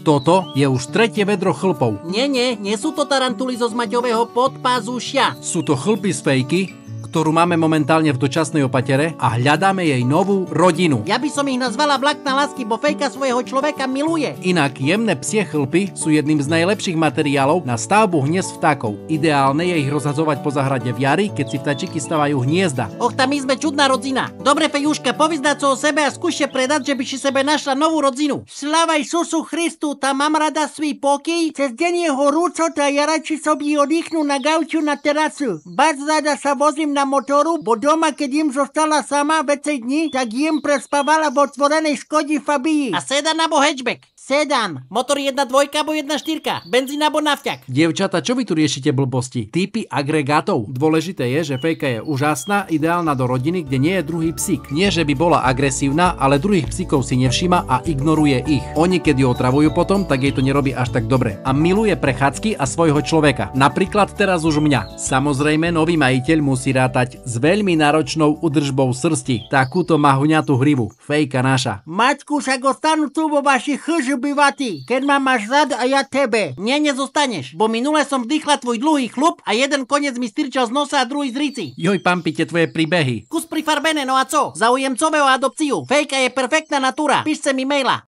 Toto je už tretie vedro chlpov. Nie sú to tarantuly zo zmaťového podpazušia. Sú to chlpy z fejky, ktorú máme momentálne v dočasnej opatere a hľadáme jej novú rodinu. Ja by som ich nazvala vlákna lásky, bo fejka svojho človeka miluje. Inak jemné psie chlpy sú jedným z najlepších materiálov na stavbu hniezd vtákov. Ideálne je ich rozhadzovať po záhrade v jari, keď si vtáčiky stavajú hniezda. Och, tam my sme čudná rodzina. Dobre, Fejuška, povyzdať co o sebe a skúšte predať, že by si sebe našla novú rodzinu. Sláva Isusu Christu, tam mám rada svý pokoj. Cez deň je horúco, tá ja radši sobі oddychnú na gauču na terasu. Bac zada sa vozím na motoru, bo doma, keď im zostala sama vecej dní, tak im prespávala v otvorenej Škodi Fabii. A sedan alebo hatchback? Sedan. Motor 1.2 alebo 1.4. Benzín alebo nafťak. Dievčata, čo vy tu riešite blbosti? Typy agregátov. Dôležité je, že fejka je úžasná, ideálna do rodiny, kde nie je druhý psík. Nie, že by bola agresívna, ale druhých psíkov si nevšíma a ignoruje ich. Oni, keď ju otravujú potom, tak jej to nerobí až tak dobre. A miluje prechádzky a svojho človeka. Napríklad teraz už mňa. Samozrejme, nový majiteľ musí rátať s veľmi náročnou udržbou srsti. Takúto mahuňatú hrivu. Fejka naša. Maťku, však ostanú tu vo vašich byvatí, keď ma máš rád a ja tebe. Nie, nezostaneš, bo minule som vdýchla tvoj dlhý chlup a jeden koniec mi styrčal z nosa a druhý z rici. Joj, pampite tvoje príbehy. Kus prifarbené, no a co? Zaujemcové o adopciu. Fejka je perfektná natúra. Píšte mi maila.